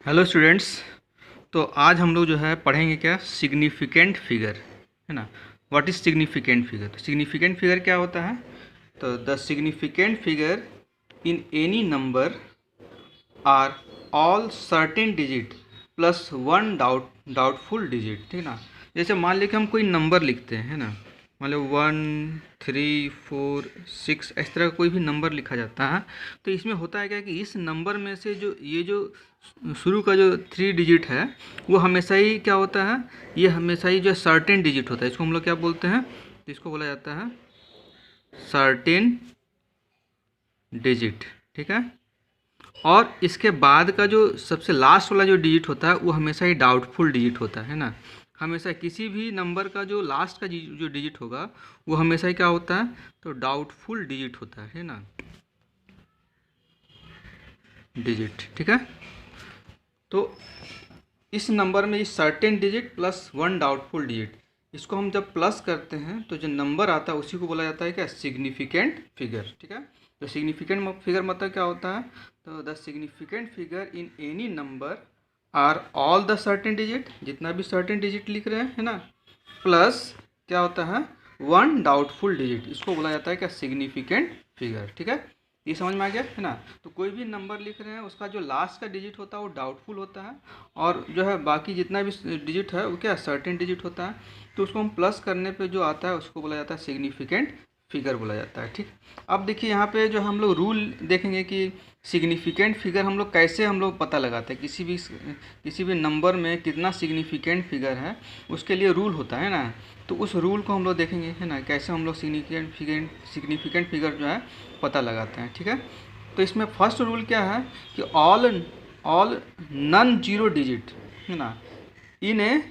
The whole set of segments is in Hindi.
Hello students. तो आज हम लोग जो है पढ़ेंगे क्या सिग्निफिकेंट फिगर, है ना। What is significant figure? तो सिग्निफिकेंट फिगर क्या होता है? तो the significant figure in any number are all certain digit plus one doubtful digit, ठीक ना। जैसे मान लीजिए कि हम कोई नंबर लिखते हैं, है ना। मान लो 1 3 4 6 इस तरह का कोई भी नंबर लिखा जाता है। तो इसमें होता है क्या कि इस नंबर में से जो शुरू का जो 3 डिजिट है वो हमेशा ही क्या होता है, ये हमेशा ही जो सर्टेन डिजिट होता है। इसको हम लोग क्या बोलते हैं? तो इसको बोला जाता है सर्टेन डिजिट, ठीक है। और इसके बाद का जो सबसे लास्ट वाला जो डिजिट होता है वो हमेशा ही डाउटफुल डिजिट होता है ना। हमेशा किसी भी नंबर का जो लास्ट का जो डिजिट होगा वो हमेशा ही क्या होता है, तो डाउटफुल डिजिट होता है ना, डिजिट, ठीक है। तो इस नंबर में इस certain digit plus one doubtful digit, इसको हम जब प्लस करते हैं तो जो नंबर आता है उसी को बोला जाता है क्या, सिग्निफिकेंट फिगर, ठीक है। तो सिग्निफिकेंट फिगर मतलब क्या होता है? तो the significant figure in any number are all the certain digit, जितना भी सर्टेन डिजिट लिख रहे हैं, है ना, प्लस क्या होता है, वन डाउटफुल डिजिट, इसको बोला जाता है क्या, सिग्निफिकेंट फिगर, ठीक है। ये समझ में आ गया, है ना। तो कोई भी नंबर लिख रहे हैं उसका जो लास्ट का डिजिट होता है वो डाउटफुल होता है, और जो है बाकी जितना भी डिजिट है वो क्या, सर्टेन डिजिट होता है। तो उसको हम प्लस करने पे जो आता है उसको बोला जाता है सिग्निफिकेंट फिगर बोला जाता है, ठीक। अब देखिए यहाँ पे जो हम लोग रूल देखेंगे कि सिग्निफिकेंट फिगर हम लोग कैसे हम लोग पता लगाते हैं, किसी भी नंबर में कितना सिग्निफिकेंट फिगर है उसके लिए रूल होता है ना। तो उस रूल को हम लोग देखेंगे, है ना, कैसे हम लोग सिग्निफिकेंट फिगर जो है पता लगाते हैं, ठीक है। तो इसमें फर्स्ट रूल क्या है कि ऑल नन जीरो डिजिट, है ना, in a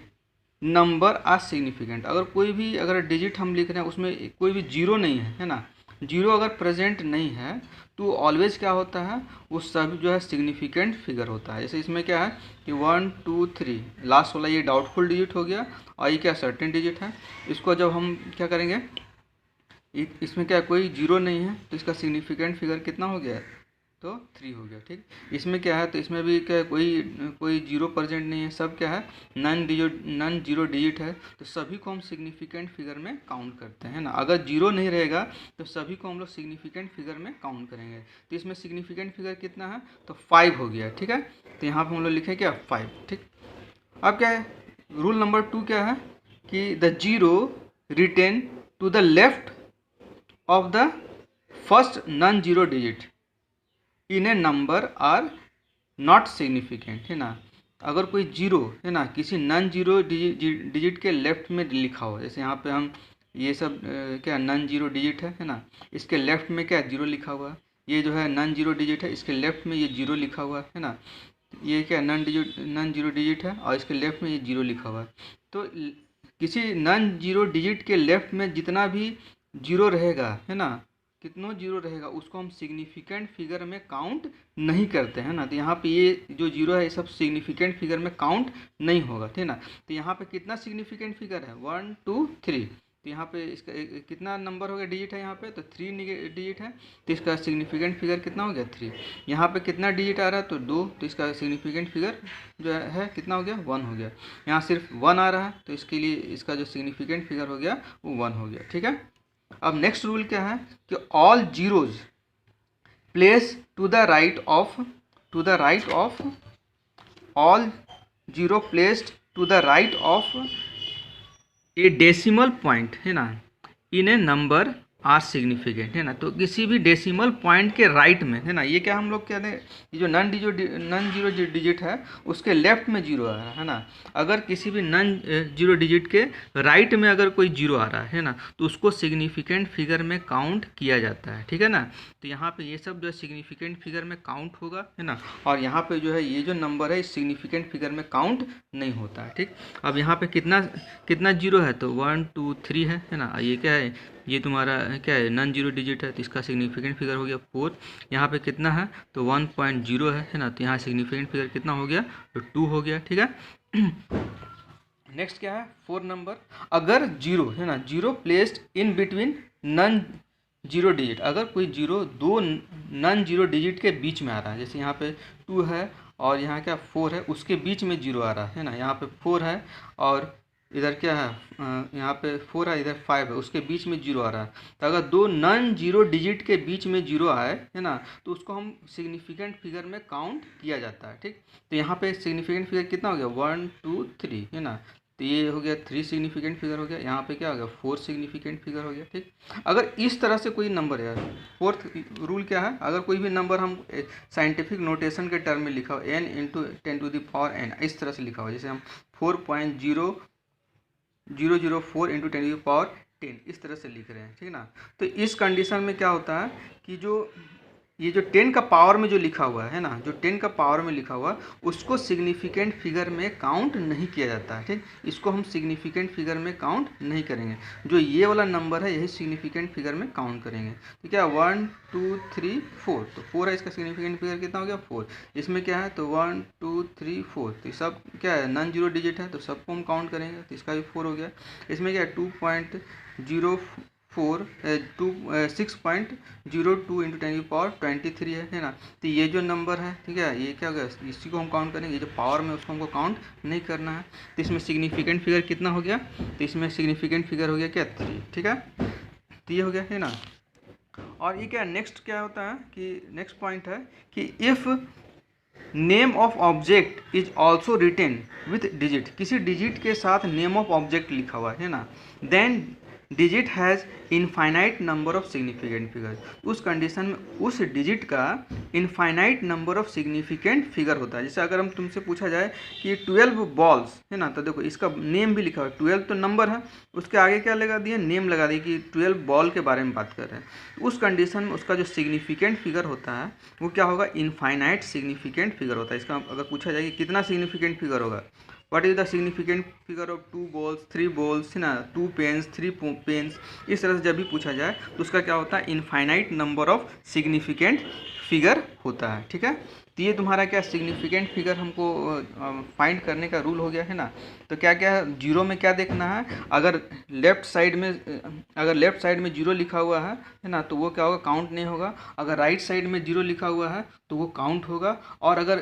number are significant. अगर डिजिट हम लिख रहे हैं उसमें कोई भी जीरो नहीं है ना, जीरो अगर प्रेजेंट नहीं है तो ऑलवेज क्या होता है, वो सब जो है सिग्निफिकेंट फिगर होता है। जैसे इसमें क्या है कि 1 2 3 लास्ट वाला ये डाउटफुल डिजिट हो गया, और ये क्या सर्टेन डिजिट है। इसको जब हम क्या करेंगे, इसमें क्या कोई जीरो नहीं है तो इसका सिग्निफिकेंट फिगर कितना हो गया, तो 3 हो गया, ठीक। इसमें क्या है, तो इसमें भी क्या कोई जीरो प्रेजेंट नहीं है, सब क्या है, नन जीरो डिजिट है, तो सभी को हम सिग्निफिकेंट फिगर में काउंट करते हैं ना। अगर जीरो नहीं रहेगा तो सभी को हम लोग सिग्निफिकेंट फिगर में काउंट करेंगे। तो इसमें सिग्निफिकेंट फिगर कितना है, तो 5 हो गया, ठीक है। तो यहाँ पर हम लोग लिखे क्या, 5, ठीक। अब क्या है, रूल नंबर 2 क्या है कि the zero written to the left of the first non zero digit in a number are not significant, है ना। अगर कोई जीरो, है ना, किसी नॉन जीरो डिजिट के लेफ्ट में लिखा हो, जैसे यहाँ पे हम ये सब क्या नॉन जीरो डिजिट है ना, इसके लेफ्ट में क्या जीरो लिखा हुआ है। ये जो है नॉन जीरो डिजिट है, इसके लेफ्ट में ये जीरो लिखा हुआ है ना। ये क्या नॉन जीरो डिजिट है और इसके लेफ्ट में ये जीरो लिखा हुआ है। तो किसी नॉन जीरो डिजिट के लेफ्ट में जितना भी जीरो रहेगा, है ना, कितना जीरो रहेगा उसको हम सिग्निफिकेंट फिगर में काउंट नहीं करते हैं ना। तो यहाँ पे ये जो जीरो है ये सब सिग्निफिकेंट फिगर में काउंट नहीं होगा, ठीक है ना। तो यहाँ पे कितना सिग्निफिकेंट फिगर है, 1 2 3। तो यहाँ पे इसका कितना नंबर हो गया, डिजिट है यहाँ पे, तो 3 डिजिट है, तो इसका सिग्निफिकेंट फिगर कितना हो गया, 3। यहाँ पे कितना डिजिट आ रहा है, तो 2, तो इसका सिग्निफिकेंट फिगर जो है कितना हो गया, 1 हो गया। यहाँ सिर्फ 1 आ रहा है तो इसके लिए इसका जो सिग्निफिकेंट फिगर हो गया वो 1 हो गया, ठीक है। अब नेक्स्ट रूल क्या है कि all zeros place to the right of all zero placed to the right of a decimal point, है ना, in a number are significant, है ना। तो किसी भी डेसिमल पॉइंट के राइट में, है ना, ये क्या हम लोग कहते हैं, ये जो नॉन जीरो डिजिट है उसके लेफ्ट में जीरो आ रहा है ना। अगर किसी भी नॉन जीरो डिजिट के राइट में अगर कोई जीरो आ रहा है ना तो उसको सिग्निफिकेंट फिगर में काउंट किया जाता है, ठीक है ना। तो यहाँ पे ये सब जो है सिग्निफिकेंट फिगर में काउंट होगा, है ना। और यहाँ पे जो है ये जो नंबर है सिग्निफिकेंट फिगर में काउंट नहीं होता है, ठीक। अब यहाँ पे कितना कितना जीरो है, तो 1 2 3 है ना। ये क्या है, ये तुम्हारा क्या है, नॉन जीरो डिजिट है, तो इसका सिग्निफिकेंट फिगर हो गया 4। यहाँ पे कितना है, तो 1.0 है ना, तो यहाँ सिग्निफिकेंट फिगर कितना हो गया, तो 2 हो गया, ठीक है। नेक्स्ट क्या है, 4 नंबर, अगर जीरो, है ना, zero placed in between non zero digit, अगर कोई जीरो दो नॉन जीरो डिजिट के बीच में आ रहा है, जैसे यहाँ पे 2 है और यहाँ क्या 4 है, उसके बीच में 0 आ रहा है ना। यहाँ पे 4 है और इधर क्या है, यहाँ पे 4 है, इधर 5 है, उसके बीच में 0 आ रहा है। तो अगर दो नॉन जीरो डिजिट के बीच में 0 आए है ना, तो उसको हम सिग्निफिकेंट फिगर में काउंट किया जाता है। ठीक, तो यहाँ पे सिग्निफिकेंट फिगर कितना हो गया, 1 2 3 है ना। तो ये हो गया 3 सिग्निफिकेंट फिगर हो गया। यहाँ पे क्या हो गया, 4 सिग्निफिकेंट फिगर हो गया। ठीक, अगर इस तरह से कोई नंबर है, फोर्थ रूल क्या है, अगर कोई भी नंबर हम साइंटिफिक नोटेशन के टर्म में लिखा हो n इंटू 10⁻n, इस तरह से लिखा हो, जैसे हम 4.0004 इंटू 10⁻10 इस तरह से लिख रहे हैं। ठीक ना, तो इस कंडीशन में क्या होता है कि जो ये जो 10 का पावर में जो लिखा हुआ है ना, जो 10 का पावर में लिखा हुआ उसको सिग्निफिकेंट फिगर में काउंट नहीं किया जाता है। ठीक, इसको हम सिग्निफिकेंट फिगर में काउंट नहीं करेंगे। जो ये वाला नंबर है यही सिग्निफिकेंट फिगर में काउंट करेंगे। तो क्या 1 2 3 4, तो 4 है, इसका सिग्निफिकेंट फिगर कितना हो गया 4। इसमें क्या है, तो 1 2 3 4, तो सब क्या है, नॉन जीरो डिजिट है, तो सबको हम काउंट करेंगे, तो इसका भी 4 हो गया। इसमें क्या है 6.02 इंटू 10⁻23 है ना। तो ये जो नंबर है, ठीक है, ये क्या होगा, इसी को हम काउंट करेंगे। ये जो पावर में उसको हमको काउंट नहीं करना है। तो इसमें सिग्निफिकेंट फिगर कितना हो गया, तो इसमें सिग्निफिकेंट फिगर हो गया क्या 3। ठीक है, तो ये हो गया है ना। और ये क्या नेक्स्ट क्या होता है कि नेक्स्ट पॉइंट है कि if name of object is also written with digit, किसी डिजिट के साथ नेम ऑफ ऑब्जेक्ट लिखा हुआ है ना, then digit has infinite number of significant figure. उस कंडीशन में उस डिजिट का infinite number of significant figure होता है। जैसे अगर हम तुमसे पूछा जाए कि 12 बॉल्स है ना, तो देखो इसका नेम भी लिखा हुआ है, 12 तो नंबर है, उसके आगे क्या लगा दिए, नेम लगा दिए कि 12 बॉल के बारे में बात कर रहे हैं। उस कंडीशन में उसका जो सिग्निफिकेंट फिगर होता है वो क्या होगा, इनफाइनाइट सिग्निफिकेंट फिगर होता है। इसका अगर पूछा जाए कि कितना सिग्निफिकेंट फिगर होगा, what is the significant figure of 2 balls 3 balls है ना, 2 पेन्स 3 पेन्स, इस तरह से जब भी पूछा जाए तो उसका क्या होता है, infinite number of significant figure होता है। ठीक है, तो ये तुम्हारा क्या सिग्निफिकेंट फिगर हमको फाइंड करने का रूल हो गया है ना। तो क्या क्या है, जीरो में क्या देखना है, अगर लेफ्ट साइड में जीरो लिखा हुआ है ना, तो वो क्या होगा, काउंट नहीं होगा। अगर राइट साइड में जीरो लिखा हुआ है तो वो काउंट होगा। और अगर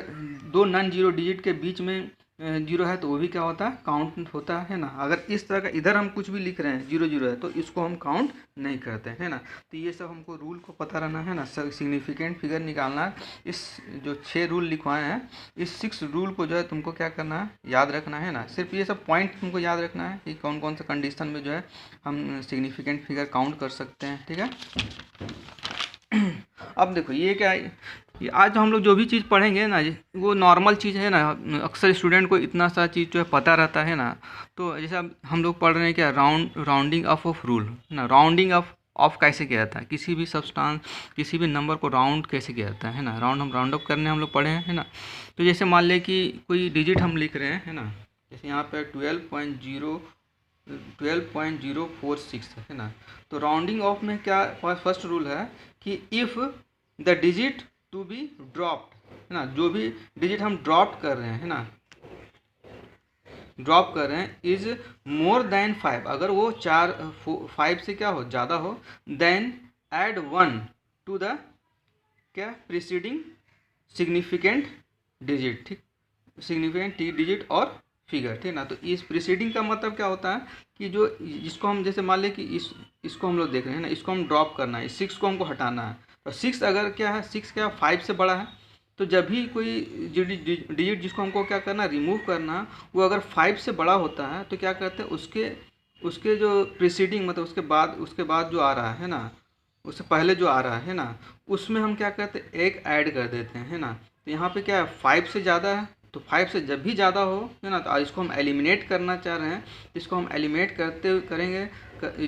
दो नॉन जीरो डिजिट के बीच में जीरो है तो वो भी क्या होता है, काउंट होता है ना। अगर इस तरह का इधर हम कुछ भी लिख रहे हैं 0 0 है तो इसको हम काउंट नहीं करते हैं ना। तो ये सब हमको रूल को पता रहना है ना, सिग्निफिकेंट फिगर निकालना है। इस जो 6 रूल लिखवाए हैं, इस 6 रूल को जो है तुमको क्या करना है, याद रखना है ना। सिर्फ ये सब पॉइंट तुमको याद रखना है कि कौन कौन सा कंडीशन में जो है हम सिग्निफिकेंट फिगर काउंट कर सकते हैं। ठीक है, अब देखो ये क्या है, ये आज हम लोग जो भी चीज़ पढ़ेंगे ना वो नॉर्मल चीज़ है ना। अक्सर स्टूडेंट को इतना सा चीज़ जो है पता रहता है ना। तो जैसे अब हम लोग पढ़ रहे हैं क्या, राउंडिंग ऑफ रूल ना, राउंडिंग ऑफ कैसे किया जाता है, किसी भी सब्सटेंस किसी भी नंबर को राउंड कैसे किया जाता है ना। राउंड अप करने हम लोग पढ़े हैं है ना। तो जैसे मान लें कि कोई डिजिट हम लिख रहे हैं है ना, जैसे यहाँ पर 12.046 है ना। तो राउंडिंग ऑफ में क्या फर्स्ट रूल है कि if the digit to be dropped है ना, जो भी डिजिट हम ड्रॉप कर रहे हैं है ना, ड्रॉप कर रहे हैं इज मोर देन 5, अगर वो 5 से क्या हो, ज़्यादा हो, देन ऐड 1 टू द क्या प्रीसीडिंग सिग्निफिकेंट डिजिट। ठीक, सिग्निफिकेंट डिजिट और फिगर, ठीक ना। तो इस प्रीसीडिंग का मतलब क्या होता है कि जो जिसको हम जैसे मान लें कि इसको हम लोग देख रहे हैं ना, इसको हम ड्रॉप करना है, 6 को हमको हटाना है। तो 6 अगर क्या है, 6 क्या 5 से बड़ा है, तो जब भी कोई डिजिट जिसको हमको क्या करना, रिमूव करना, वो अगर 5 से बड़ा होता है तो क्या करते हैं, उसके जो प्रीसीडिंग मतलब उसके बाद जो आ रहा है ना, उससे पहले जो आ रहा है ना, उसमें हम क्या करते हैं, एक ऐड कर देते हैं है ना। तो यहाँ पे क्या है, 5 से ज़्यादा है, तो 5 से जब भी ज़्यादा हो है ना, तो इसको हम एलिमिनेट करना चाह रहे हैं, तो इसको हम एलिमिनेट करेंगे।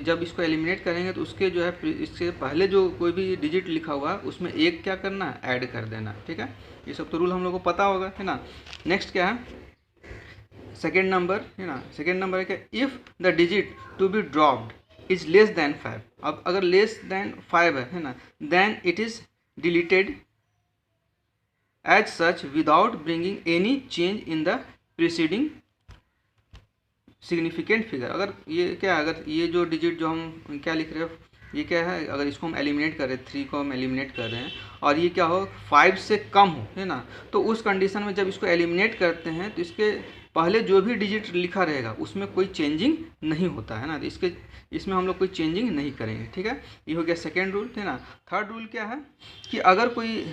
जब इसको एलिमिनेट करेंगे तो उसके जो है इससे पहले जो कोई भी डिजिट लिखा हुआ है उसमें एक क्या करना है, ऐड कर देना। ठीक है, ये सब तो रूल हम लोग को पता होगा है ना। नेक्स्ट क्या है, सेकेंड नंबर है ना। सेकेंड नंबर है क्या, if the digit to be dropped is less than 5, अब अगर लेस देन 5 है ना, then it is deleted as such without bringing any change in the preceding significant figure. अगर ये क्या, अगर ये जो डिजिट जो हम क्या लिख रहे हैं ये क्या है, अगर इसको हम एलिमिनेट करें, 3 को हम एलिमिनेट कर रहे हैं और ये क्या हो 5 से कम हो, है ना, तो उस कंडीशन में जब इसको एलिमिनेट करते हैं तो इसके पहले जो भी डिजिट लिखा रहेगा उसमें कोई चेंजिंग नहीं होता है ना, तो इसमें हम लोग कोई चेंजिंग नहीं करेंगे, ठीक है। ये हो गया सेकेंड रूल, है ना। थर्ड रूल क्या है कि अगर कोई,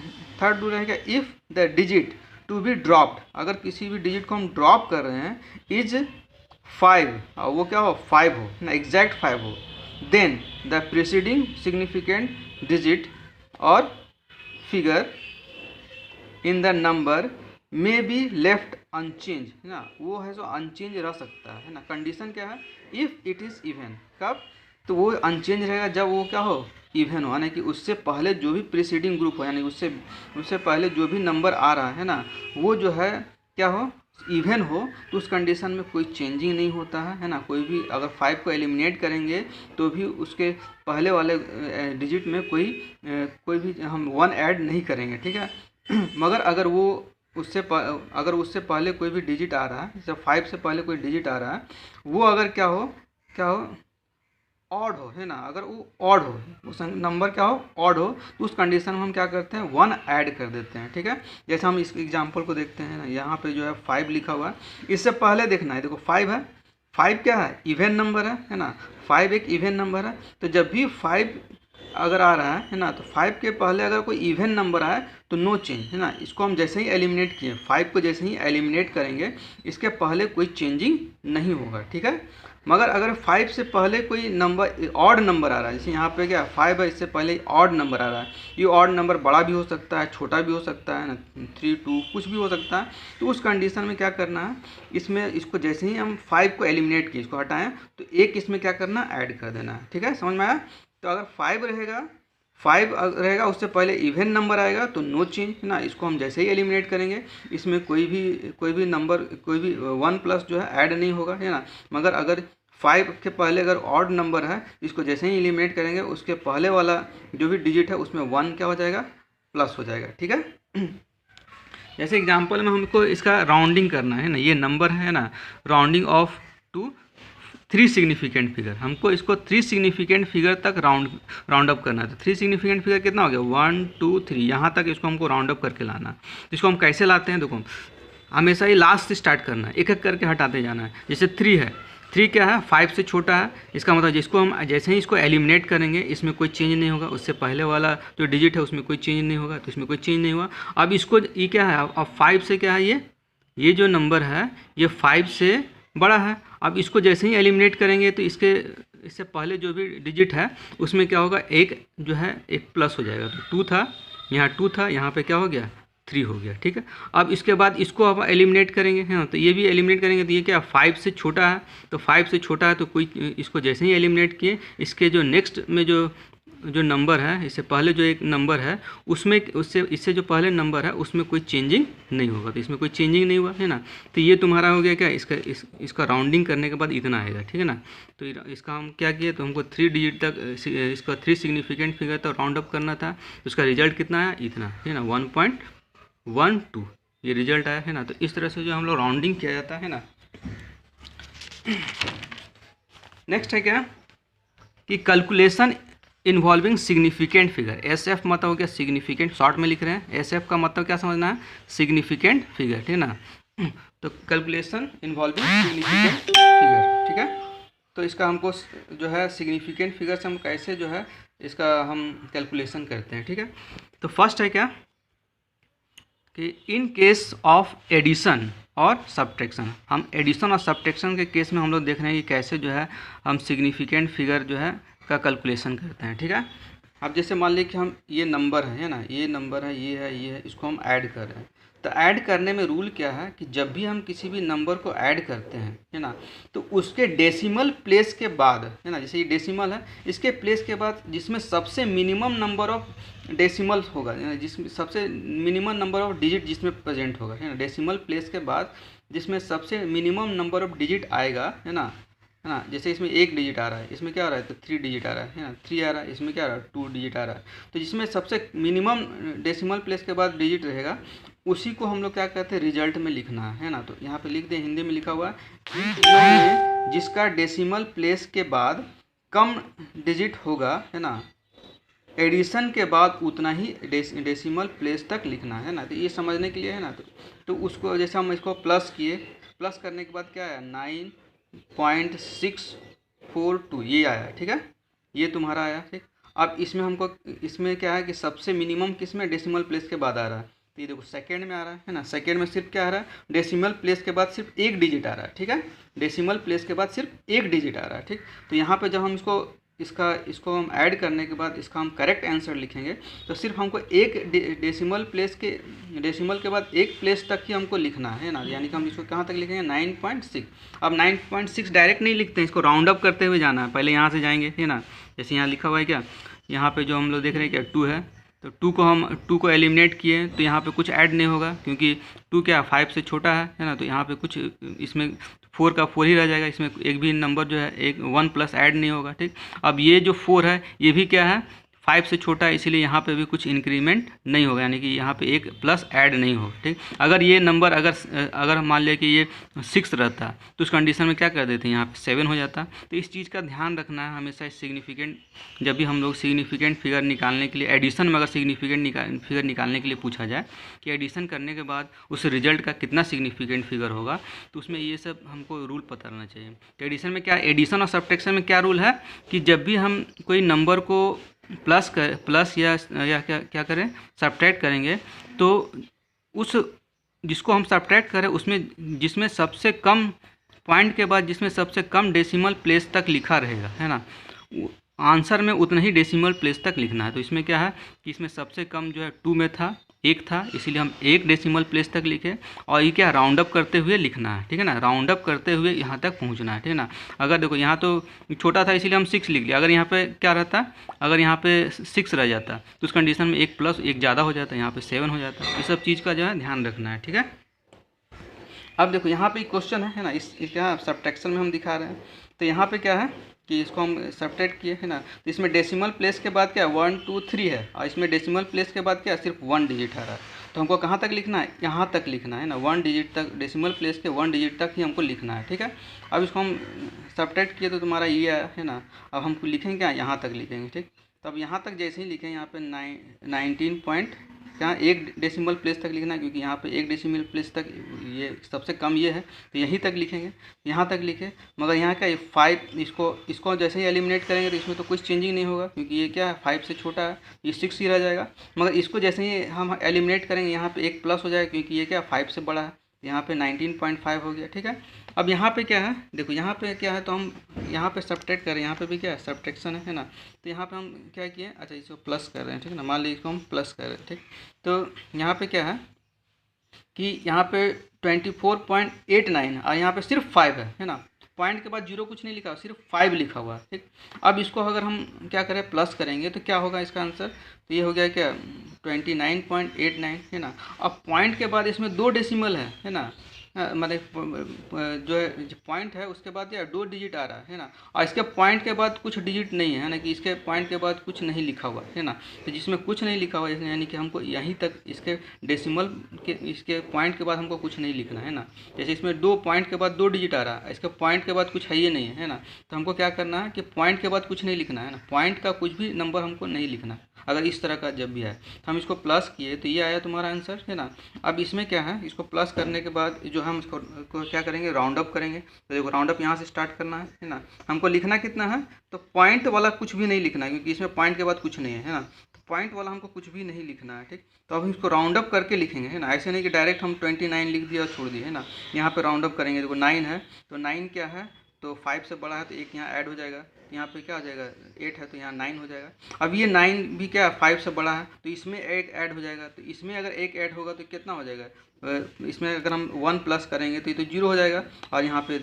थर्ड रूल रहेगा if the digit to be dropped, अगर किसी भी डिजिट को हम ड्रॉप कर रहे हैं इज 5, और वो क्या हो 5 हो ना, एग्जैक्ट 5 हो, then the preceding significant digit और figure in the number may be left unchange, है ना, वो है जो अनचेंज रह सकता है ना। कंडीशन क्या है, इफ़ इट इज़ इवन, कब, तो वो अनचेंज रहेगा जब वो क्या हो इवन हो, यानी कि उससे पहले जो भी प्रीसीडिंग ग्रुप हो, यानी उससे पहले जो भी नंबर आ रहा है ना, वो जो है क्या हो इवन हो, तो उस कंडीशन में कोई चेंजिंग नहीं होता है ना। कोई भी अगर 5 को एलिमिनेट करेंगे तो भी उसके पहले वाले डिजिट में कोई भी हम 1 ऐड नहीं करेंगे, ठीक है। मगर अगर उससे पहले कोई भी डिजिट आ रहा है, जब 5 से पहले कोई डिजिट आ रहा है, वो अगर क्या हो ऑड हो, है ना, अगर वो ऑड हो, उस नंबर क्या हो ऑड हो, तो उस कंडीशन में हम क्या करते हैं 1 ऐड कर देते हैं, ठीक है। जैसे हम इस एग्जांपल को देखते हैं ना, यहाँ पे जो है 5 लिखा हुआ है, इससे पहले देखना है, देखो 5 है, 5 क्या है इवन नंबर है ना, 5 एक इवन नंबर है, तो जब भी 5 अगर आ रहा है ना, तो 5 के पहले अगर कोई इवन नंबर आए तो नो चेंज, है ना। इसको हम जैसे ही एलिमिनेट किए, 5 को जैसे ही एलिमिनेट करेंगे इसके पहले कोई चेंजिंग नहीं होगा, ठीक है। मगर अगर 5 से पहले कोई नंबर ऑड नंबर आ रहा है, जैसे यहाँ पे क्या 5 है, इससे पहले ऑड नंबर आ रहा है, ये ऑड नंबर बड़ा भी हो सकता है, छोटा भी हो सकता है ना, 3, 2 कुछ भी हो सकता है, तो उस कंडीशन में क्या करना है, इसको जैसे ही हम 5 को एलिमिनेट किए, इसको हटाएं, तो एक इसमें क्या करना ऐड कर देना है, ठीक है, समझ में आया। तो अगर 5 रहेगा उससे पहले इवन नंबर आएगा तो नो चेंज, है ना, इसको हम जैसे ही एलिमिनेट करेंगे इसमें कोई भी नंबर, कोई भी 1 प्लस जो है ऐड नहीं होगा, है ना। मगर अगर 5 के पहले अगर ऑड नंबर है, इसको जैसे ही एलिमिनेट करेंगे उसके पहले वाला जो भी डिजिट है उसमें 1 क्या हो जाएगा प्लस हो जाएगा, ठीक है। जैसे एग्जांपल में हमको इसका राउंडिंग करना है ना, ये नंबर है ना, rounding off to 3 significant figure, हमको इसको 3 सिग्निफिकेंट फिगर तक राउंड अप करना है। तो 3 सिग्निफिकेंट फिगर कितना हो गया 1 2 3, यहाँ तक इसको हमको राउंड अप करके लाना है। तो इसको हम कैसे लाते हैं, देखो हमेशा ही लास्ट से स्टार्ट करना है, एक एक करके हटाते जाना है। जैसे 3 है, 3 क्या है 5 से छोटा है, इसका मतलब जिसको हम जैसे ही इसको एलिमिनेट करेंगे इसमें कोई चेंज नहीं होगा, उससे पहले वाला जो डिजिट है उसमें कोई चेंज नहीं होगा, तो इसमें कोई चेंज नहीं हुआ। अब इसको ये क्या है, अब 5 से क्या है, ये जो नंबर है ये 5 से बड़ा है। अब इसको जैसे ही एलिमिनेट करेंगे तो इससे पहले जो भी डिजिट है उसमें क्या होगा, एक जो है एक प्लस हो जाएगा, तो 2 था, यहाँ 2 था, यहाँ पे क्या हो गया 3 हो गया, ठीक है। अब इसके बाद इसको अब एलिमिनेट करेंगे, है ना, तो ये भी एलिमिनेट करेंगे, तो ये क्या 5 से छोटा है, तो 5 से छोटा है तो कोई इसको जैसे ही एलिमिनेट किए इसके जो नेक्स्ट में जो नंबर है, इससे पहले जो एक नंबर है इससे जो पहले नंबर है उसमें कोई चेंजिंग नहीं होगा, तो इसमें कोई चेंजिंग नहीं हुआ, है ना। तो ये तुम्हारा हो गया क्या, इसका राउंडिंग करने के बाद इतना आएगा, ठीक है ना। तो इसका हम क्या किए, तो हमको 3 डिजिट तक इसका 3 सिग्निफिकेंट फिगर तक राउंड अप करना था, तो उसका रिजल्ट कितना आया इतना, है ना 1.12 ये रिजल्ट आया, है ना। तो इस तरह से जो हम लोग राउंडिंग किया जाता है ना। नेक्स्ट है क्या कि calculation involving significant figure, SF मतलब हो गया सिग्निफिकेंट, शॉर्ट में लिख रहे हैं, SF का मतलब क्या समझना है सिग्निफिकेंट फिगर, ठीक है ना। तो कैलकुलेशन इन्वॉल्विंग सिग्निफिकेंट फिगर, ठीक है। तो इसका हमको जो है सिग्निफिकेंट फिगर से हम कैसे जो है इसका हम कैलकुलेशन करते हैं, ठीक है। तो फर्स्ट है क्या कि इन केस ऑफ एडिशन और सब्ट्रैक्शन, हम एडिशन और सब्ट्रैक्शन के केस में हम लोग देख रहे हैं कि कैसे जो है हम सिग्निफिकेंट फिगर जो है का कैलकुलेशन करते हैं, ठीक है। अब जैसे मान लीजिए कि हम ये नंबर है ना, ये नंबर है, ये है, इसको हम ऐड कर रहे हैं। तो ऐड करने में रूल क्या है कि जब भी हम किसी भी नंबर को ऐड करते हैं, है ना, तो उसके डेसिमल प्लेस के बाद, है ना, जैसे ये डेसिमल है, इसके प्लेस के बाद जिसमें सबसे मिनिमम नंबर ऑफ डेसिमल होगा, जिसमें सबसे मिनिमम नंबर ऑफ डिजिट जिसमें प्रेजेंट होगा, है ना, डेसिमल प्लेस के बाद जिसमें सबसे मिनिमम नंबर ऑफ डिजिट आएगा, है ना, जैसे इसमें 1 डिजिट आ रहा है, इसमें क्या आ रहा है, तो 3 डिजिट आ रहा है ना, 3 आ रहा है, इसमें क्या आ रहा है 2 डिजिट आ रहा है। तो जिसमें सबसे मिनिमम डेसिमल प्लेस के बाद डिजिट रहेगा उसी को हम लोग क्या कहते हैं रिजल्ट में लिखना है ना। तो यहाँ पे लिख दें, हिंदी में लिखा हुआ है जिसका डेसिमल प्लेस के बाद कम डिजिट होगा, है ना, एडिशन के बाद उतना ही डेसिमल प्लेस तक लिखना है ना। तो ये समझने के लिए है ना, तो उसको जैसे हम इसको प्लस किए, प्लस करने के बाद क्या आया 9.642 ये आया, ठीक है, ये तुम्हारा आया, ठीक। अब इसमें हमको, इसमें क्या है कि सबसे मिनिमम किसमें डेसिमल प्लेस के बाद आ रहा है, तो ये देखो सेकेंड में आ रहा है ना। सेकेंड में सिर्फ क्या आ रहा है, डेसिमल प्लेस के बाद सिर्फ एक डिजिट आ रहा है, ठीक है, डेसिमल प्लेस के बाद सिर्फ एक डिजिट आ रहा है, ठीक। तो यहाँ पे जब हम इसको हम ऐड करने के बाद इसका हम करेक्ट आंसर लिखेंगे, तो सिर्फ हमको एक डेसिमल के बाद एक प्लेस तक ही हमको लिखना है ना, यानी कि हम इसको कहाँ तक लिखेंगे 9.6। अब 9.6 डायरेक्ट नहीं लिखते हैं, इसको राउंड अप करते हुए जाना है। पहले यहाँ से जाएंगे, है ना, जैसे यहाँ लिखा हुआ है क्या, यहाँ पे जो हम लोग देख रहे हैं क्या 2 है, तो 2 को एलिमिनेट किए तो यहाँ पे कुछ ऐड नहीं होगा, क्योंकि 2 क्या 5 से छोटा है ना। तो यहाँ पे कुछ इसमें 4 का 4 ही रह जाएगा, इसमें एक भी नंबर जो है एक 1 प्लस ऐड नहीं होगा, ठीक। अब ये जो 4 है ये भी क्या है 5 से छोटा है, इसीलिए यहाँ पे भी कुछ इंक्रीमेंट नहीं होगा, यानी कि यहाँ पे एक प्लस ऐड नहीं होगा, ठीक। अगर ये नंबर अगर मान लिया कि ये 6 रहता तो उस कंडीशन में क्या कर देते हैं, यहाँ पे 7 हो जाता। तो इस चीज़ का ध्यान रखना है हमेशा। सिग्निफिकेंट जब भी हम लोग सिग्निफिकेंट फिगर निकालने के लिए, एडिशन में अगर सिग्निफिकेंट फिगर निकालने के लिए पूछा जाए कि एडिशन करने के बाद उस रिजल्ट का कितना सिग्निफिकेंट फिगर होगा, तो उसमें ये सब हमको रूल पता रहना चाहिए। तो एडिशन में क्या, एडिशन और सब्ट्रैक्शन में क्या रूल है कि जब भी हम कोई नंबर को प्लस या क्या करें सब्ट्रैक्ट करेंगे, तो उस जिसको हम सब्ट्रैक्ट करें उसमें जिसमें सबसे कम पॉइंट के बाद जिसमें सबसे कम डेसिमल प्लेस तक लिखा रहेगा, है ना, आंसर में उतना ही डेसिमल प्लेस तक लिखना है। तो इसमें क्या है कि इसमें सबसे कम जो है 2 में था, 1 था, इसीलिए हम 1 डेसिमल प्लेस तक लिखे। और ये क्या राउंड अप करते हुए लिखना है, ठीक है ना, राउंड अप करते हुए यहाँ तक पहुँचना है, ठीक है ना। अगर देखो यहाँ तो छोटा था इसीलिए हम 6 लिख लिया, अगर यहाँ पे क्या रहता, अगर यहाँ पे 6 रह जाता तो उस कंडीशन में 1 प्लस 1 ज़्यादा हो जाता, यहाँ पे 7 हो जाता। ये सब चीज़ का जो है ध्यान रखना है, ठीक है। अब देखो यहाँ पे क्वेश्चन है ना, इस क्या सब्ट्रैक्शन में हम दिखा रहे हैं। तो यहाँ पे क्या है कि इसको हम सब्ट्रैक्ट किए, है ना, तो इसमें डेसिमल प्लेस के बाद क्या 1 2 3 है, और इसमें डेसिमल प्लेस के बाद क्या सिर्फ 1 डिजिट आ रहा है। तो हमको कहाँ तक लिखना है, यहाँ तक लिखना है ना, 1 डिजिट तक, डेसिमल प्लेस के 1 डिजिट तक ही हमको लिखना है, ठीक है। अब इसको हम सब्ट्रैक्ट किए तो तुम्हारा ये आया, है ना। अब हमको लिखेंगे क्या, यहाँ तक लिखेंगे, ठीक। तब यहाँ तक जैसे ही लिखें, यहाँ पे 19 पॉइंट क्या 1 डेसिमल प्लेस तक लिखना है, क्योंकि यहाँ पे 1 डेसिमल प्लेस तक ये सबसे कम ये है, तो यहीं तक लिखेंगे, यहाँ तक लिखे। मगर यहाँ क्या 5, इसको जैसे ही एलिमिनेट करेंगे तो इसमें तो कुछ चेंजिंग नहीं होगा, क्योंकि ये क्या है 5 से छोटा है, ये 6 ही रह जाएगा। मगर इसको जैसे ही हम एलिमिनेट करेंगे यहाँ पे 1 प्लस हो जाएगा, क्योंकि ये क्या 5 से बड़ा है, यहाँ पे 19.5 हो गया, ठीक है। अब यहाँ पे क्या है, देखो यहाँ पे क्या है, तो हम यहाँ पे सब्ट्रैक्ट करें, यहाँ पे भी क्या है सब्ट्रैक्शन है ना। तो यहाँ पे हम क्या किए, अच्छा इसको प्लस कर रहे हैं, ठीक है ना, मान लीजिए इसको हम प्लस कर रहे हैं, ठीक। तो यहाँ पे क्या है कि यहाँ पे 24.89 है, और यहाँ पे सिर्फ 5 है ना। पॉइंट के बाद 0 कुछ नहीं लिखा, सिर्फ 5 लिखा हुआ है, ठीक। अब इसको अगर हम क्या करें प्लस करेंगे तो क्या होगा इसका आंसर, तो ये हो गया क्या 29.89, है ना। अब पॉइंट के बाद इसमें 2 डेसिमल है ना, मतलब जो है पॉइंट है उसके बाद या 2 डिजिट आ रहा है ना, और इसके पॉइंट के बाद कुछ डिजिट नहीं है ना, कि इसके पॉइंट के बाद कुछ नहीं लिखा हुआ है ना। तो जिसमें कुछ नहीं लिखा हुआ है यानी कि हमको यहीं तक इसके डेसिमल के इसके पॉइंट के बाद हमको कुछ नहीं लिखना है ना। जैसे इसमें 2 पॉइंट के बाद 2 डिजिट आ रहा है, इसके पॉइंट के बाद कुछ है ही नहीं है ना। तो हमको क्या करना है कि पॉइंट के बाद कुछ नहीं लिखना है ना, पॉइंट का कुछ भी नंबर हमको नहीं लिखना अगर इस तरह का जब भी है। तो हम इसको प्लस किए तो ये आया तुम्हारा आंसर, है ना। अब इसमें क्या है, इसको प्लस करने के बाद जो हम इसको क्या करेंगे राउंड अप करेंगे। तो देखो राउंड अप यहाँ से स्टार्ट करना है ना। हमको लिखना कितना है, तो पॉइंट वाला कुछ भी नहीं लिखना है, क्योंकि इसमें पॉइंट के बाद कुछ नहीं है ना। तो पॉइंट वाला हमको कुछ भी नहीं लिखना है, ठीक। तो अब हम इसको राउंड अप करके लिखेंगे, है ना। ऐसे नहीं कि डायरेक्ट हम 29 लिख दिया और छोड़ दिए, है ना। यहाँ पे राउंड अप करेंगे, देखो 9 है तो 9 क्या है, तो 5 से बड़ा है तो 1 यहाँ ऐड हो जाएगा, यहाँ पे क्या हो जाएगा 8 है तो यहाँ 9 हो जाएगा। अब ये 9 भी क्या 5 से बड़ा है तो इसमें 1 ऐड हो जाएगा, तो इसमें अगर 1 ऐड होगा तो कितना हो जाएगा, इसमें अगर हम 1 प्लस करेंगे तो ये तो 0 हो जाएगा, और यहाँ पे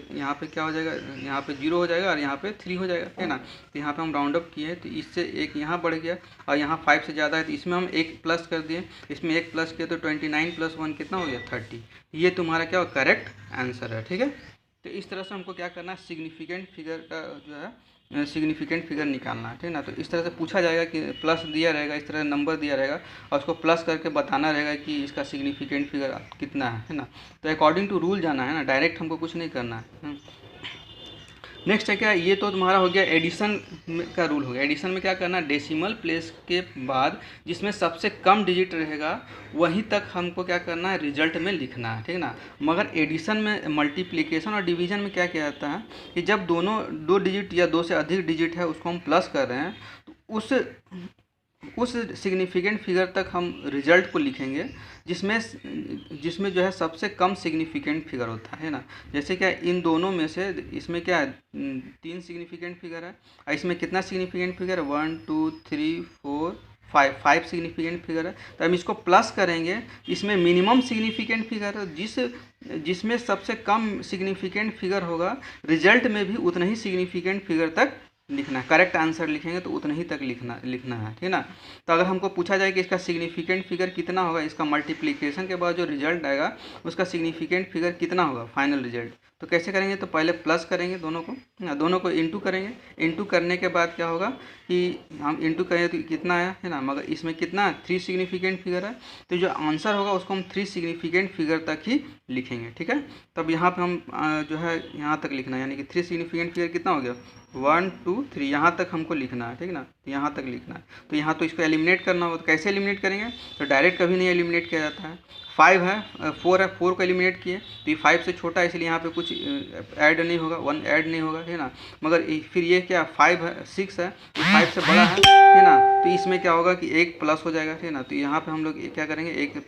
क्या हो जाएगा, यहाँ पे 0 हो जाएगा और यहाँ पे 3 हो जाएगा, है ना। तो यहाँ पे हम राउंड अप किए तो इससे 1 यहाँ बढ़ गया, और यहाँ 5 से ज़्यादा है तो इसमें हम 1 प्लस कर दिए, इसमें 1 प्लस किया तो 29 + 1 कितना हो गया 30। ये तुम्हारा क्या करेक्ट आंसर है, ठीक है। तो इस तरह से हमको क्या करना है, सिग्निफिकेंट फिगर का जो है सिग्निफिकेंट फिगर निकालना है, ठीक है ना। तो इस तरह से पूछा जाएगा कि प्लस दिया रहेगा, इस तरह नंबर दिया रहेगा और उसको प्लस करके बताना रहेगा कि इसका सिग्निफिकेंट फिगर कितना है ना। तो अकॉर्डिंग टू रूल जाना है ना, डायरेक्ट हमको कुछ नहीं करना है। नेक्स्ट है क्या, ये तो तुम्हारा हो गया एडिशन का रूल हो गया। एडिशन में क्या करना, डेसिमल प्लेस के बाद जिसमें सबसे कम डिजिट रहेगा वहीं तक हमको क्या करना है, रिजल्ट में लिखना है, ठीक ना। मगर एडिशन में, मल्टीप्लिकेशन और डिवीजन में क्या किया जाता है कि जब दोनों दो डिजिट या दो से अधिक डिजिट है उसको हम प्लस कर रहे हैं तो उस सिग्निफिकेंट फिगर तक हम रिजल्ट को लिखेंगे जिसमें जो है सबसे कम सिग्निफिकेंट फिगर होता है ना। जैसे क्या इन दोनों में से इसमें क्या है, 3 सिग्निफिकेंट फिगर है और इसमें कितना सिग्निफिकेंट फिगर है, 1 2 3 4 5 सिग्निफिकेंट फिगर है। तो हम इसको प्लस करेंगे, इसमें मिनिमम सिग्निफिकेंट फिगर है जिसमें सबसे कम सिग्निफिकेंट फिगर होगा रिजल्ट में भी उतना ही सिग्निफिकेंट फिगर तक लिखना है। करेक्ट आंसर लिखेंगे तो उतना ही तक लिखना है, ठीक ना। तो अगर हमको पूछा जाए कि इसका सिग्निफिकेंट फिगर कितना होगा, इसका मल्टीप्लिकेशन के बाद जो रिजल्ट आएगा उसका सिग्निफिकेंट फिगर कितना होगा फाइनल रिजल्ट, तो कैसे करेंगे, तो पहले प्लस करेंगे दोनों को इंटू करेंगे। इंटू करने के बाद क्या होगा कि हम इंटू करेंगे तो कितना आया है ना, मगर इसमें कितना 3 सिग्निफिकेंट फिगर है तो जो आंसर होगा उसको हम 3 सिग्निफिकेंट फिगर तक ही लिखेंगे, ठीक है। तब यहाँ पे हम जो है यहाँ तक लिखना है, यानी कि 3 सिग्निफिकेंट फिगर कितना हो गया, 1 2 3 यहाँ तक हमको लिखना है, ठीक ना। यहाँ तक लिखना है तो यहाँ तो इसको एलिमिनेट करना होगा। तो कैसे एलिमिनेट करेंगे, तो डायरेक्ट कभी नहीं एलिमिनेट किया जाता है। 5 है 4 है, 4 को एलिमिनेट किए तो ये 5 से छोटा है इसलिए यहाँ पे कुछ ऐड नहीं होगा, 1 ऐड नहीं होगा, है ना। मगर फिर ये क्या 5 है 6 है, तो 5 से बड़ा है ना, तो इसमें क्या होगा कि 1 प्लस हो जाएगा, ठीक ना। तो यहाँ पे हम लोग क्या करेंगे, 1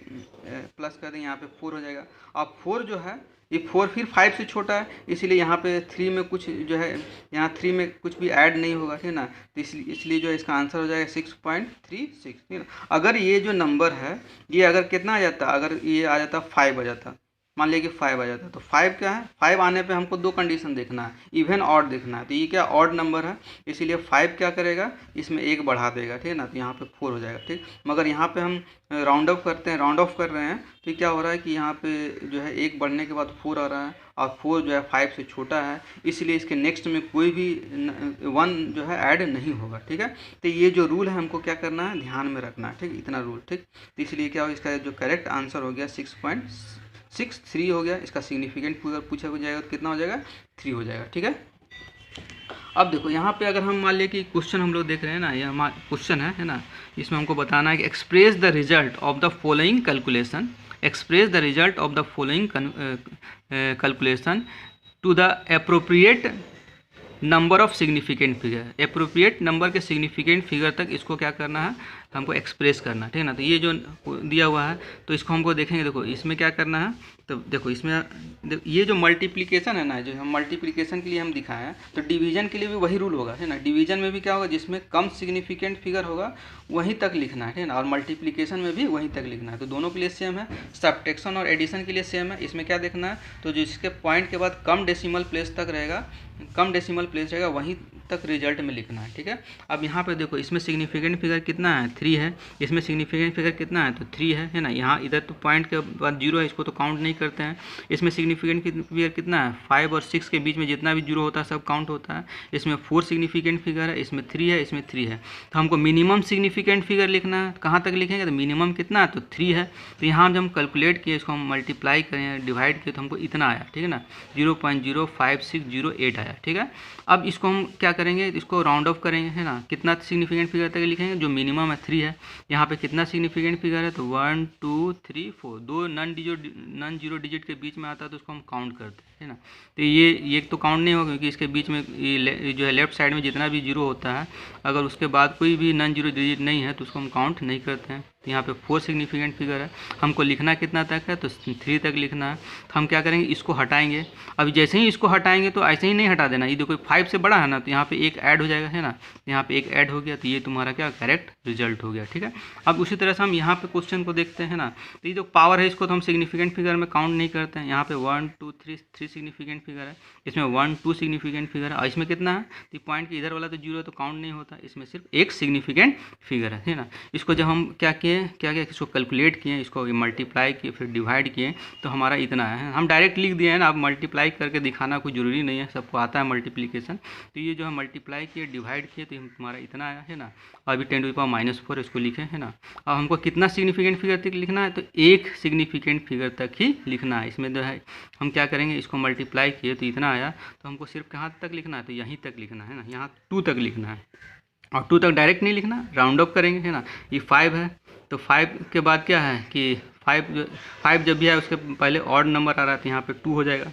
प्लस कर देंगे, यहाँ पे 4 हो जाएगा। अब 4 जो है ये 4 फिर 5 से छोटा है इसलिए यहाँ पे 3 में कुछ जो है, यहाँ 3 में कुछ भी ऐड नहीं होगा, ठीक ना। तो इसलिए जो है इसका आंसर हो जाएगा 6.36, ठीक ना। अगर ये जो नंबर है ये अगर कितना आ जाता, अगर ये आ जाता 5 आ जाता, मान लिया कि 5 आ जाता, तो 5 क्या है, 5 आने पे हमको 2 कंडीशन देखना है, इवन ऑड देखना है। तो ये क्या ऑड नंबर है इसीलिए 5 क्या करेगा, इसमें 1 बढ़ा देगा, ठीक है ना। तो यहाँ पे 4 हो जाएगा, ठीक। मगर यहाँ पे हम राउंड ऑफ करते हैं, राउंड ऑफ कर रहे हैं तो क्या हो रहा है कि यहाँ पे जो है 1 बढ़ने के बाद 4 आ रहा है और 4 जो है 5 से छोटा है इसलिए इसके नेक्स्ट में कोई भी 1 जो है ऐड नहीं होगा, ठीक है। तो ये जो रूल है हमको क्या करना है, ध्यान में रखना है, ठीक, इतना रूल, ठीक। तो इसलिए क्या हो, इसका जो करेक्ट आंसर हो गया 6.63 हो गया। इसका सिग्निफिकेंट फिगर पूछा जाएगा तो कितना हो जाएगा, 3 हो जाएगा, ठीक है। अब देखो यहाँ पे अगर हम मान लें कि क्वेश्चन हम लोग देख रहे हैं ना, ये हमारा क्वेश्चन है ना, इसमें हमको बताना है कि express the result of the following calculation, express the result of the following calculation to the appropriate number of significant figure. Appropriate number के सिग्निफिकेंट फिगर तक इसको क्या करना है, हमको एक्सप्रेस करना, ठीक है ना। तो ये जो दिया हुआ है तो इसको हमको देखेंगे, देखो इसमें क्या करना है, तो देखो इसमें ये जो मल्टीप्लिकेशन है ना, जो हम मल्टीप्लिकेशन के लिए हम दिखाए हैं, तो डिवीजन के लिए भी वही रूल होगा, है ना। डिवीजन में भी क्या होगा, जिसमें कम सिग्निफिकेंट फिगर होगा वहीं तक लिखना है ना, और मल्टीप्लिकेशन में भी वहीं तक लिखना है। तो दोनों के लिए सेम है, सब्ट्रैक्शन और एडिशन के लिए सेम है। इसमें क्या देखना है, तो जिसके पॉइंट के बाद कम डेसिमल प्लेस तक रहेगा, कम डेसिमल प्लेस रहेगा वहीं तक रिजल्ट में लिखना है, ठीक है। अब यहाँ पे देखो इसमें सिग्निफिकेंट फिगर कितना है, 3 है, इसमें सिग्निफिकेंट फिगर कितना है, तो 3 है ना। यहाँ इधर तो पॉइंट के बाद 0 है, इसको तो काउंट नहीं करते हैं। इसमें सिग्निफिकेंट फिगर कितना है, 5 और 6 के बीच में जितना भी 0 होता है सब काउंट होता है। इसमें 4 सिग्निफिकेंट फिगर है, इसमें 3 है, इसमें 3 है। तो हमको मिनिमम सिग्निफिकेंट फिगर लिखना है, कहाँ तक लिखेंगे, तो मिनिमम कितना है, तो 3 है। तो यहाँ जब हम कैलकुलेट किए, इसको हम मल्टीप्लाई करें, डिवाइड किए, तो हमको इतना आया, ठीक है ना, 0.05608 आया, ठीक है। अब इसको हम क्या करेंगे, इसको राउंड ऑफ करेंगे, है ना। कितना सिग्निफिकेंट फिगर तक लिखेंगे, जो मिनिमम है 3 है। यहाँ पे कितना सिग्निफिकेंट फिगर है, तो 1 2 3 4, 2 नॉन जीरो डिजिट के बीच में आता है तो उसको हम काउंट करते हैं, है ना। तो ये तो काउंट नहीं होगा क्योंकि इसके बीच में ये जो है लेफ्ट साइड में जितना भी 0 होता है, अगर उसके बाद कोई भी नॉन जीरो डिजिट नहीं है तो उसको हम काउंट नहीं करते हैं। तो यहाँ पे 4 सिग्निफिकेंट फिगर है, हमको लिखना कितना तक है, तो 3 तक लिखना है। तो हम क्या करेंगे, इसको हटाएंगे। अब जैसे ही इसको हटाएंगे तो ऐसे ही नहीं हटा देना, ये देखो 5 से बड़ा है ना, तो यहाँ पे 1 ऐड हो जाएगा, है ना। यहाँ पे 1 ऐड हो गया तो ये तुम्हारा क्या करेक्ट रिजल्ट हो गया, ठीक है। अब उसी तरह से हम यहाँ पे क्वेश्चन को देखते हैं ना, तो ये जो पावर है इसको तो हम सिग्निफिकेंट फिगर में काउंट नहीं करते हैं। यहाँ पे 1 2 3 सिग्निफिकेंट फिगर है, इसमें 1 2 सिग्निफिकेंट फिगर है, और इसमें कितना है, तो पॉइंट के इधर वाला तो 0 है तो काउंट नहीं होता, इसमें सिर्फ 1 सिग्निफिकेंट फिगर है ना। इसको जब हम क्या किए इसको कैलकुलेट किए, इसको मल्टीप्लाई किए, फिर डिवाइड किए, तो हमारा इतना है। हम डायरेक्ट लिख दिए हैं ना, अब मल्टीप्लाई करके दिखाना कोई ज़रूरी नहीं है, सबको आता है मल्टीप्लिकेशन। तो ये जो हम मल्टीप्लाई किए, डिवाइड किए, तो हमारा इतना आया, है ना। अभी 10⁻⁻⁴ इसको लिखे, है ना। अब हमको कितना सिग्निफिकेंट फिगर तक लिखना है, तो 1 सिग्निफिकेंट फिगर तक ही लिखना है। इसमें जो है हम क्या करेंगे, इसको मल्टीप्लाई किए तो इतना आया, तो हमको सिर्फ कहाँ तक लिखना है, तो यहीं तक लिखना है ना, यहाँ 2 तक लिखना है। और 2 तक डायरेक्ट नहीं लिखना, राउंड अप करेंगे, है ना। ये 5 है, तो 5 के बाद क्या है कि 5 जब भी है उसके पहले ऑड नंबर आ रहा है, तो यहाँ पे 2 हो जाएगा।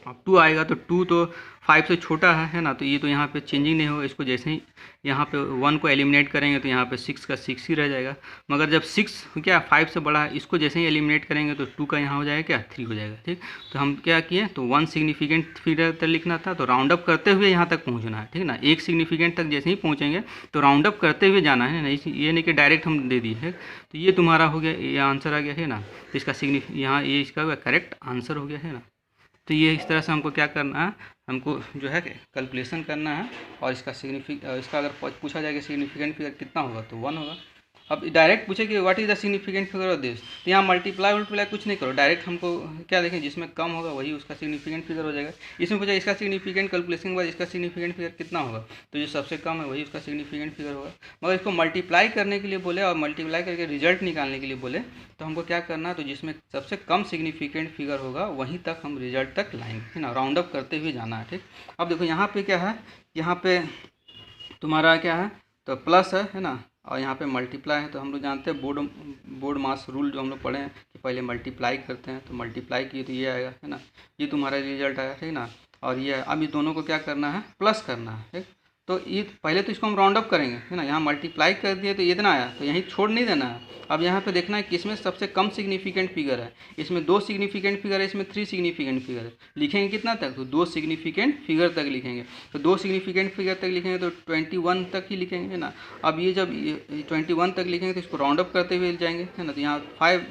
अब 2 आएगा तो 2 तो 5 से छोटा है ना, तो ये तो यहाँ पे चेंजिंग नहीं होगा। इसको जैसे ही यहाँ पे 1 को एलिमिनेट करेंगे तो यहाँ पे 6 का 6 ही रह जाएगा। मगर जब 6 क्या 5 से बड़ा है, इसको जैसे ही एलिमिनेट करेंगे तो 2 का यहाँ हो जाएगा क्या 3 हो जाएगा, ठीक। तो हम क्या किए, तो 1 सिग्निफिकेंट फिगर तक लिखना था, तो राउंड अप करते हुए यहाँ तक पहुँचना है, ठीक ना। 1 सिग्निफिकेंट तक जैसे ही पहुँचेंगे तो राउंड अप करते हुए जाना है ना, ये नहीं कि डायरेक्ट हम दे दिए है। तो ये तुम्हारा हो गया, ये आंसर आ गया है ना। तो इसका यहाँ ये इसका करेक्ट आंसर हो गया है ना। तो ये इस तरह से हमको क्या करना है, हमको जो है कैलकुलेशन करना है। और इसका इसका अगर पूछा जाए कि सिग्निफिकेंट फिगर कितना होगा तो 1 होगा। अब डायरेक्ट पूछे कि what is the significant figure of this, तो यहाँ मल्टीप्लाई कुछ नहीं करो, डायरेक्ट हमको क्या देखें, जिसमें कम होगा वही उसका सिग्निफिकेंट फिगर हो जाएगा। इसमें पूछा इसका सिग्निफिकेंट कैलकुलेशन के बाद इसका सिग्निफिकेंट फिगर कितना होगा, तो जो सबसे कम है वही उसका सिग्निफिकेंट फिगर होगा। मगर इसको मल्टीप्लाई करने के लिए बोले और मल्टीप्लाई करके रिजल्ट निकालने के लिए बोले, तो हमको क्या करना है, तो जिसमें सबसे कम सिग्निफिकेंट फिगर होगा वहीं तक हम रिजल्ट तक लाएंगे, है ना। राउंड अप करते हुए जाना है, ठीक। अब देखो यहाँ पे क्या है, यहाँ पे तुम्हारा क्या है, तो प्लस है ना, और यहाँ पे मल्टीप्लाई है। तो हम लोग जानते हैं बोर्ड मास रूल जो हम लोग पढ़े हैं कि पहले मल्टीप्लाई करते हैं, तो मल्टीप्लाई किए तो ये आएगा, है ना। ये तुम्हारा रिजल्ट आया, ठीक ना। और ये अब ये दोनों को क्या करना है, प्लस करना है, ठीक। तो ये पहले तो इसको हम राउंड अप करेंगे, है ना। यहाँ मल्टीप्लाई कर दिए तो इतना आया, तो यहीं छोड़ नहीं देना है। अब यहाँ पे देखना है कि इसमें सबसे कम सिग्निफिकेंट फिगर है, इसमें 2 सिग्निफिकेंट फिगर है, इसमें 3 सिग्निफिकेंट फिगर है। लिखेंगे कितना तक, तो 2 सिग्निफिकेंट फिगर तक लिखेंगे। तो 2 सिग्निफिकेंट फिगर तक लिखेंगे तो 21 तक ही लिखेंगे, है ना। अब ये जब 21 तक लिखेंगे तो इसको राउंड अप करते हुए जाएंगे, है ना। तो यहाँ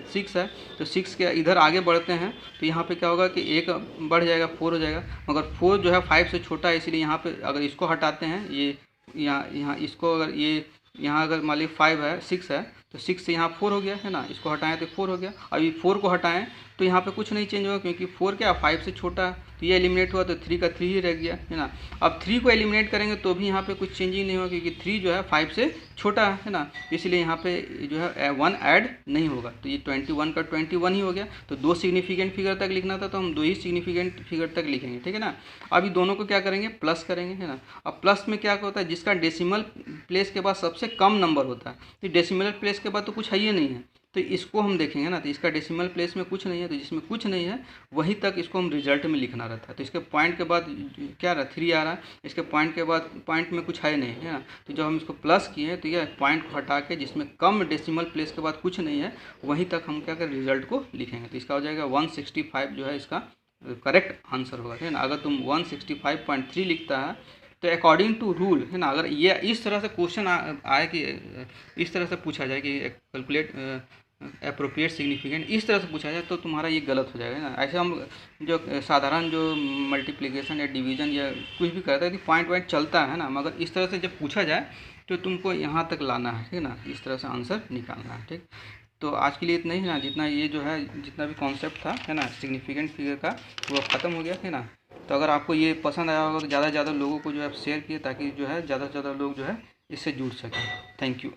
6 है, तो 6 के इधर आगे बढ़ते हैं, तो यहाँ पे क्या होगा कि 1 बढ़ जाएगा, 4 हो जाएगा। मगर 4 जो है 5 से छोटा है, इसलिए यहाँ पे अगर इसको हटाते हैं, ये यहाँ इसको अगर ये यहाँ अगर मान लीजिए 5 है 6 है, तो 6 से यहाँ 4 हो गया, है ना। इसको हटाएं तो 4 हो गया। अभी 4 को हटाएं तो यहाँ पे कुछ नहीं चेंज होगा, क्योंकि 4 क्या 5 से छोटा है, तो ये एलिमिनेट हुआ, तो 3 का 3 ही रह गया, है ना। अब 3 को एलिमिनेट करेंगे तो भी यहाँ पे कुछ चेंजिंग नहीं होगा, क्योंकि 3 जो है 5 से छोटा है ना, इसलिए यहाँ पे जो है 1 ऐड नहीं होगा। तो ये 21 का 21 ही हो गया। तो 2 सिग्निफिकेंट फिगर तक लिखना था, तो हम 2 ही सिग्निफिकेंट फिगर तक लिखेंगे, ठीक है ना। अभी दोनों को क्या करेंगे, प्लस करेंगे, है ना। अब प्लस में क्या होता है, जिसका डेसिमल प्लेस के बाद सबसे कम नंबर होता है, तो डेसिमल प्लेस के बाद तो कुछ है ही नहीं है, तो इसको हम देखेंगे ना। तो इसका डेसिमल प्लेस में कुछ नहीं है, तो जिसमें कुछ नहीं है वहीं तक इसको हम रिजल्ट में लिखना रहता है। तो इसके पॉइंट के बाद क्या रहा 3 आ रहा है, इसके पॉइंट के बाद पॉइंट में कुछ है नहीं, है ना। तो जब हम इसको प्लस किए तो यह पॉइंट को हटा के जिसमें कम डेसिमल प्लेस के बाद कुछ नहीं है वहीं तक हम क्या करें, रिजल्ट को लिखेंगे। तो इसका हो जाएगा 165 जो है इसका करेक्ट आंसर होगा, है ना। अगर तुम 165.3 लिखता है तो अकॉर्डिंग टू रूल, है ना, अगर ये इस तरह से क्वेश्चन आए कि इस तरह से पूछा जाए कि कैलकुलेट अप्रोप्रिएट सिग्निफिकेंट, इस तरह से पूछा जाए तो तुम्हारा ये गलत हो जाएगा ना। ऐसे हम जो साधारण जो मल्टीप्लिकेशन या डिवीजन या कुछ भी करता है तो पॉइंट चलता है ना, मगर इस तरह से जब पूछा जाए तो तुमको यहाँ तक लाना है, ठीक ना। इस तरह से आंसर निकालना है, ठीक। तो आज के लिए इतना ही है ना, जितना ये जो है जितना भी कॉन्सेप्ट था, है ना, सिग्निफिकेंट फिगर का, वो ख़त्म हो गया, है ना। तो अगर आपको ये पसंद आया होगा तो ज़्यादा से ज़्यादा लोगों को जो है शेयर किए, ताकि जो है ज़्यादा से ज़्यादा लोग जो है इससे जुड़ सकें। Thank you.